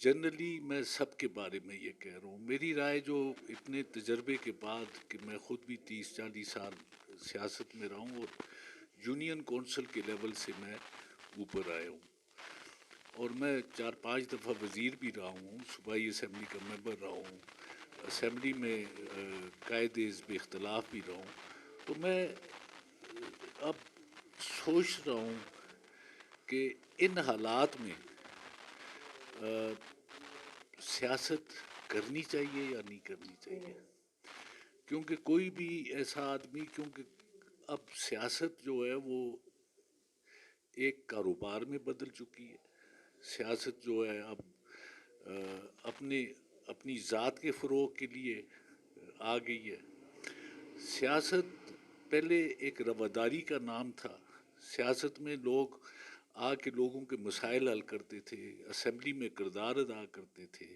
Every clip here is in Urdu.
جنرلی میں سب کے بارے میں یہ کہہ رہا ہوں، میری رائے جو اتنے تجربے کے بعد کہ میں خود بھی 30-40 سال سیاست میں رہا ہوں اور یونین کونسل کے لیول سے میں اوپر آیا ہوں، اور میں 4-5 دفعہ وزیر بھی رہا ہوں، صوبائی اسمبلی کا ممبر رہا ہوں، اسمبلی میں قائد حزب اختلاف بھی رہا ہوں، تو میں اب سوچ رہا ہوں کہ ان حالات میں سیاست کرنی چاہیے یا نہیں کرنی چاہیے، کیونکہ کوئی بھی ایسا آدمی، کیونکہ اب سیاست جو ہے وہ ایک کاروبار میں بدل چکی ہے، سیاست جو ہے اب اپنی ذات کے فروغ کے لیے آ گئی ہے۔ سیاست پہلے ایک رواداری کا نام تھا، سیاست میں لوگ آ کے لوگوں کے مسائل حل کرتے تھے، اسمبلی میں کردار ادا کرتے تھے،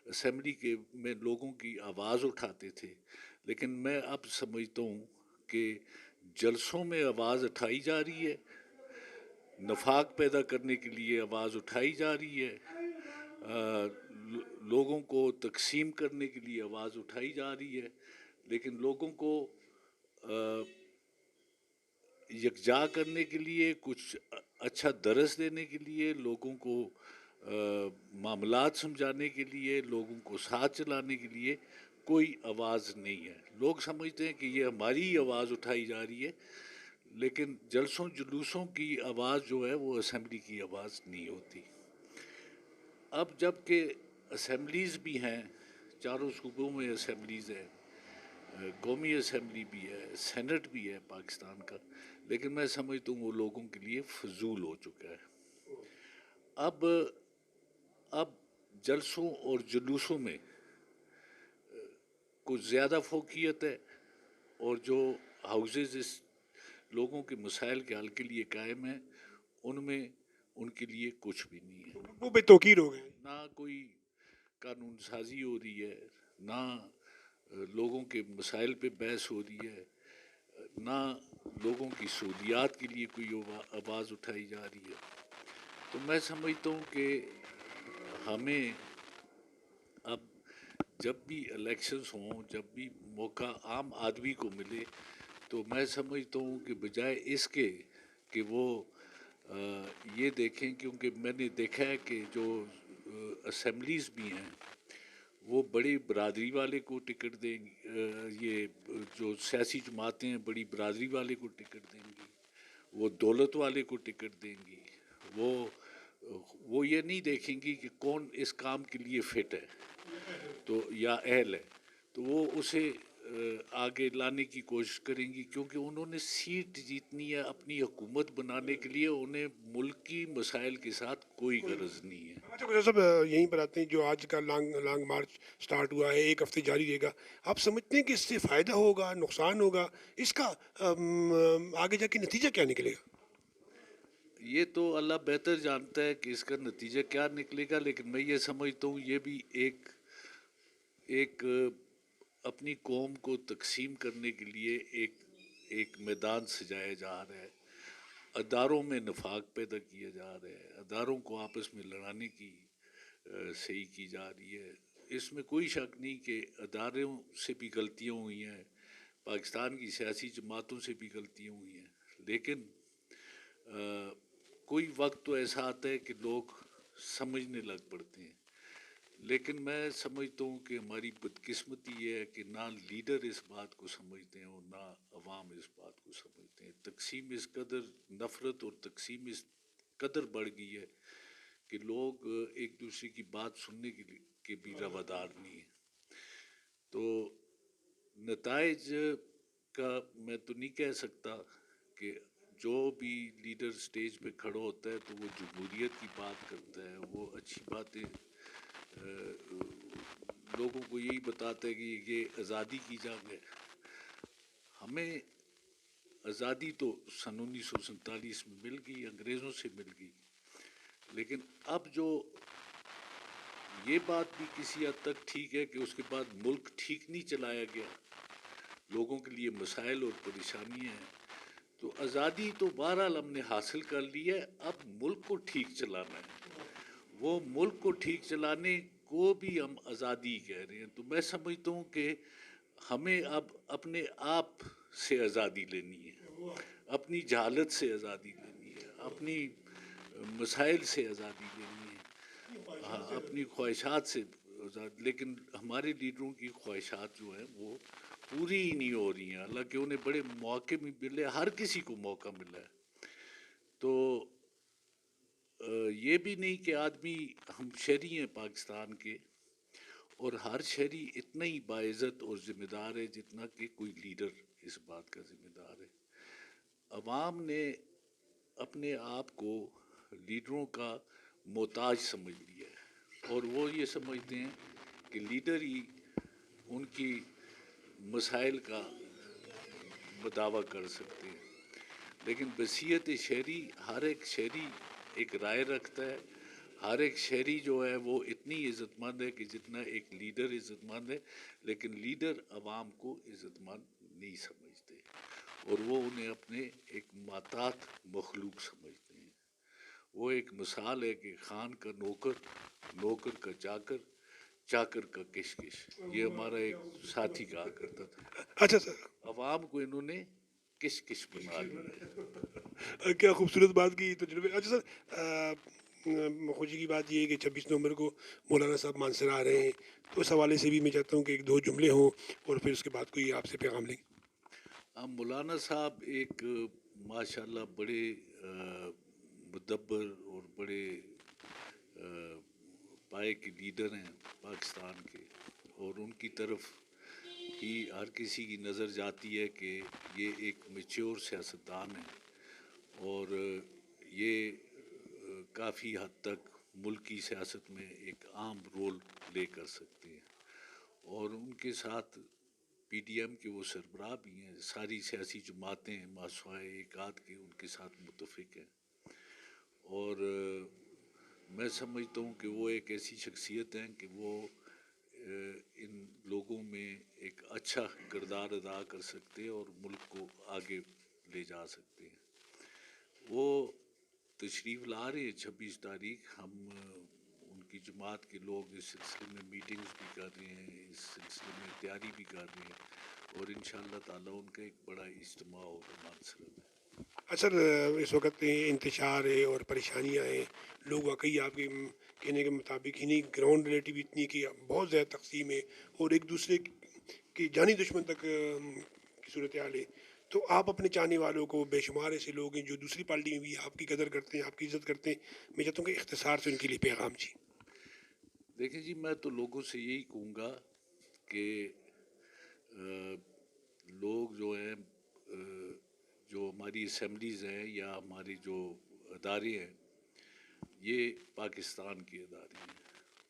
اسمبلی کے میں لوگوں کی آواز اٹھاتے تھے، لیکن میں اب سمجھتا ہوں کہ جلسوں میں آواز اٹھائی جا رہی ہے، نفاق پیدا کرنے کے لیے آواز اٹھائی جا رہی ہے، لوگوں کو تقسیم کرنے کے لیے آواز اٹھائی جا رہی ہے، لیکن لوگوں کو یکجا کرنے کے لیے، کچھ اچھا درس دینے کے لیے، لوگوں کو معاملات سمجھانے کے لیے، لوگوں کو ساتھ چلانے کے لیے کوئی آواز نہیں ہے۔ لوگ سمجھتے ہیں کہ یہ ہماری آواز اٹھائی جا رہی ہے، لیکن جلسوں جلوسوں کی آواز جو ہے وہ اسمبلی کی آواز نہیں ہوتی۔ اب جب کہ اسمبلیز بھی ہیں، چاروں صوبوں میں اسمبلیز ہیں، قومی اسمبلی بھی ہے، سینٹ بھی ہے پاکستان کا، لیکن میں سمجھتا ہوں وہ لوگوں کے لیے فضول ہو چکا ہے۔ اب جلسوں اور جلوسوں میں کچھ زیادہ فوقیت ہے، اور جو ہاؤسز اس لوگوں کے مسائل کے حل کے لیے قائم ہیں، ان میں ان کے لیے کچھ بھی نہیں ہے، وہ بے توقیر ہو گئے۔ نہ کوئی قانون سازی ہو رہی ہے، نہ لوگوں کے مسائل پہ بحث ہو رہی ہے، نہ لوگوں کی سہولیات کے لیے کوئی آواز اٹھائی جا رہی ہے۔ تو میں سمجھتا ہوں کہ ہمیں اب جب بھی الیکشنز ہوں، جب بھی موقع عام آدمی کو ملے، تو میں سمجھتا ہوں کہ بجائے اس کے کہ وہ یہ دیکھیں، کیونکہ میں نے دیکھا ہے کہ جو اسمبلیز بھی ہیں وہ بڑی برادری والے کو ٹکٹ دیں گی، یہ جو سیاسی جماعتیں ہیں بڑی برادری والے کو ٹکٹ دیں گی، وہ دولت والے کو ٹکٹ دیں گی، وہ یہ نہیں دیکھیں گی کہ کون اس کام کے لیے فٹ ہے تو یا اہل ہے، تو وہ اسے آگے لانے کی کوشش کریں گی، کیونکہ انہوں نے سیٹ جیتنی ہے اپنی حکومت بنانے کے لیے، انہیں ملک کی مسائل کے ساتھ کوئی غرض نہیں ہے۔ اچھا گجرا صاحب، یہیں پر آتے ہیں، جو آج کا لانگ مارچ سٹارٹ ہوا ہے، ایک ہفتے جاری رہے گا، آپ سمجھتے ہیں کہ اس سے فائدہ ہوگا، نقصان ہوگا، اس کا آگے جا کے نتیجہ کیا نکلے گا؟ یہ تو اللہ بہتر جانتا ہے کہ اس کا نتیجہ کیا نکلے گا، لیکن میں یہ سمجھتا ہوں یہ بھی ایک اپنی قوم کو تقسیم کرنے کے لیے ایک میدان سجایا جا رہا ہے، اداروں میں نفاق پیدا کیا جا رہا ہے، اداروں کو آپس میں لڑانے کی صحیح کی جا رہی ہے۔ اس میں کوئی شک نہیں کہ اداروں سے بھی غلطیاں ہوئی ہیں، پاکستان کی سیاسی جماعتوں سے بھی غلطیاں ہوئی ہیں، لیکن کوئی وقت تو ایسا آتا ہے کہ لوگ سمجھنے لگ پڑتے ہیں، لیکن میں سمجھتا ہوں کہ ہماری بدقسمتی یہ ہے کہ نہ لیڈر اس بات کو سمجھتے ہیں اور نہ عوام اس بات کو سمجھتے ہیں۔ تقسیم اس قدر، نفرت اور تقسیم اس قدر بڑھ گئی ہے کہ لوگ ایک دوسرے کی بات سننے کے بھی روادار نہیں ہیں۔ تو نتائج کا میں تو نہیں کہہ سکتا کہ جو بھی لیڈر سٹیج پہ کھڑا ہوتا ہے تو وہ جمہوریت کی بات کرتا ہے، وہ اچھی باتیں لوگوں کو یہی بتاتا ہے کہ یہ آزادی کی جنگ ہے۔ ہمیں آزادی تو سن 1947 میں مل گئی، انگریزوں سے مل گئی، لیکن اب جو یہ بات بھی کسی حد تک ٹھیک ہے کہ اس کے بعد ملک ٹھیک نہیں چلایا گیا، لوگوں کے لیے مسائل اور پریشانیاں ہیں، تو آزادی تو بہرحال ہم نے حاصل کر لی ہے، اب ملک کو ٹھیک چلانا ہے۔ وہ ملک کو ٹھیک چلانے کو بھی ہم آزادی کہہ رہے ہیں. تو میں سمجھتا ہوں کہ ہمیں اب اپنے آپ سے آزادی لینی ہے, اپنی جہالت سے آزادی لینی ہے, اپنی مسائل سے آزادی لینی ہے, اپنی خواہشات سے آزاد. لیکن ہمارے لیڈروں کی خواہشات جو ہیں وہ پوری ہی نہیں ہو رہی ہیں, حالانکہ انہیں بڑے موقع بھی ملے, ہر کسی کو موقع ملا ہے. تو یہ بھی نہیں کہ آدمی, ہم شہری ہیں پاکستان کے, اور ہر شہری اتنا ہی باعزت اور ذمہ دار ہے جتنا کہ کوئی لیڈر اس بات کا ذمہ دار ہے. عوام نے اپنے آپ کو لیڈروں کا محتاج سمجھ لیا ہے, اور وہ یہ سمجھتے ہیں کہ لیڈر ہی ان کی مسائل کا دعویٰ کر سکتے ہیں. لیکن بصیرت شہری, ہر ایک شہری ایک رائے رکھتا ہے. ہر ایک شہری جو ہے وہ اتنی عزت مند ہے کہ جتنا ایک لیڈر عزت مند ہے. لیکن لیڈر عوام کو عزت مند نہیں سمجھتے, اور وہ انہیں اپنے ایک محتاط مخلوق سمجھتے ہیں. وہ ایک مثال ہے کہ خان کا نوکر, نوکر کا چاکر, چاکر کا کشکش. یہ ہمارا ایک ساتھی کہا کرتا تھا. اچھا سر, عوام کو انہوں نے کشکش بنا لیا. کیا خوبصورت بات کی تجربے. اچھا سر, خوشی کی بات یہ ہے کہ 26 نومبر کو مولانا صاحب مانسرا آ رہے ہیں, تو اس حوالے سے بھی میں چاہتا ہوں کہ ایک دو جملے ہوں اور پھر اس کے بعد کوئی آپ سے پیغام لیں. مولانا صاحب ایک ماشاء اللہ بڑے مدبر اور بڑے پائے کے لیڈر ہیں پاکستان کے, اور ان کی طرف ہی ہر کسی کی نظر جاتی ہے کہ یہ ایک میچور سیاستدان ہیں, اور یہ کافی حد تک ملکی سیاست میں ایک اہم رول پلے کر سکتے ہیں. اور ان کے ساتھ پی ڈی ایم کے وہ سربراہ بھی ہیں, ساری سیاسی جماعتیں ماسوائے ایک آدھ کے ان کے ساتھ متفق ہیں. اور میں سمجھتا ہوں کہ وہ ایک ایسی شخصیت ہیں کہ وہ ان لوگوں میں ایک اچھا کردار ادا کر سکتے ہیں اور ملک کو آگے لے جا سکتے ہیں. وہ تشریف لا رہے ہیں 26 تاریخ. ہم ان کی جماعت کے لوگ اس سلسلے میں میٹنگز بھی کر رہے ہیں, اس سلسلے میں تیاری بھی کر رہے ہیں, اور انشاءاللہ تعالیٰ ان کا ایک بڑا اجتماع ہوگا مانسرا میں. اچھا سر, اس وقت انتشار ہے اور پریشانیاں ہیں, لوگ واقعی آپ کے کہنے کے مطابق انہیں گراؤنڈ ریلیٹیو اتنی کہ بہت زیادہ تقسیم ہے اور ایک دوسرے کی جانی دشمن تک کی صورتحال ہے. تو آپ اپنے چاہنے والوں کو, بے شمار ایسے لوگ ہیں جو دوسری پارٹی میں بھی آپ کی قدر کرتے ہیں, آپ کی عزت کرتے ہیں, میں چاہتا ہوں کہ اختصار سے ان کے لیے پیغام جی. دیکھیں جی, میں تو لوگوں سے یہی کہوں گا کہ لوگ جو ہیں, جو ہماری اسمبلیز ہیں یا ہماری جو ادارے ہیں, یہ پاکستان کے ادارے ہیں,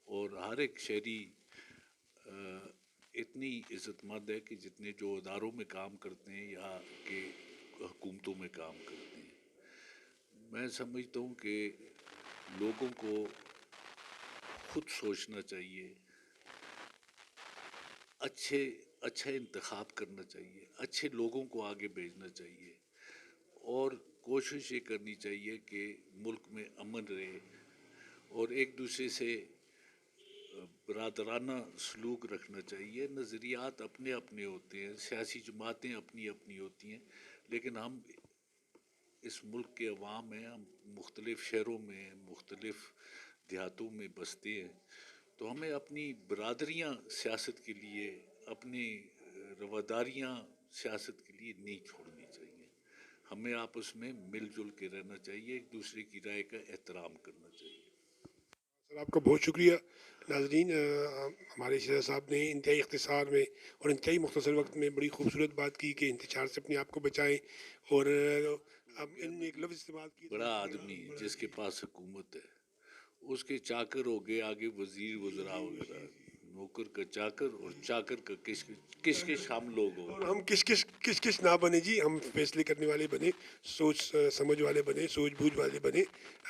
اور ہر ایک شہری اتنی عزت مند ہے کہ جتنے جو اداروں میں کام کرتے ہیں یا کہ حکومتوں میں کام کرتے ہیں. میں سمجھتا ہوں کہ لوگوں کو خود سوچنا چاہیے, اچھا انتخاب کرنا چاہیے, اچھے لوگوں کو آگے بھیجنا چاہیے, اور کوشش یہ کرنی چاہیے کہ ملک میں امن رہے, اور ایک دوسرے سے برادرانہ سلوک رکھنا چاہیے. نظریات اپنے اپنے ہوتے ہیں, سیاسی جماعتیں اپنی اپنی ہوتی ہیں, لیکن ہم اس ملک کے عوام ہیں, ہم مختلف شہروں میں, مختلف دیہاتوں میں بستے ہیں, تو ہمیں اپنی برادریاں سیاست کے لیے, اپنی رواداریاں سیاست کے لیے نہیں چھوڑنی چاہیے. ہمیں آپس میں مل جل کے رہنا چاہیے, ایک دوسرے کی رائے کا احترام کرنا چاہیے. سر آپ کا بہت شکریہ. ناظرین, ہمارے شہزاد صاحب نے انتہائی اختصار میں اور انتہائی مختصر وقت میں بڑی خوبصورت بات کی کہ انتشار سے اپنے آپ کو بچائیں, اور اب ان میں ایک لفظ استعمال کیا, بڑا آدمی جس کے پاس حکومت ہے, اس کے چاکر ہو گئے آگے وزیر وزراء وغیرہ, نوکر کا چاکر اور چاکر کا کشکش ہم لوگ ہو. اور ہم کس کس نہ بنے جی, ہم فیصلے کرنے والے بنے, سوچ سمجھ والے بنے, سوچ بوجھ والے بنے.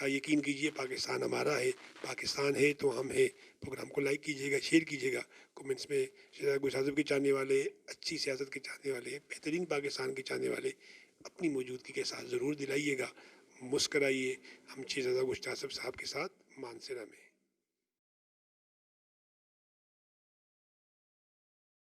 یقین کیجئے پاکستان ہمارا ہے, پاکستان ہے تو ہم ہے. پروگرام کو لائک کیجیے گا, شیئر کیجیے گا, کومنٹس میں شہزاد گل صاحب کے چاہنے والے, اچھی سیاست کے چاہنے والے, بہترین پاکستان کے چاہنے والے اپنی موجودگی کے ساتھ ضرور دلائیے گا. مسکرائیے. ہم شہزاد گل صاحب کے ساتھ مانسرا میں.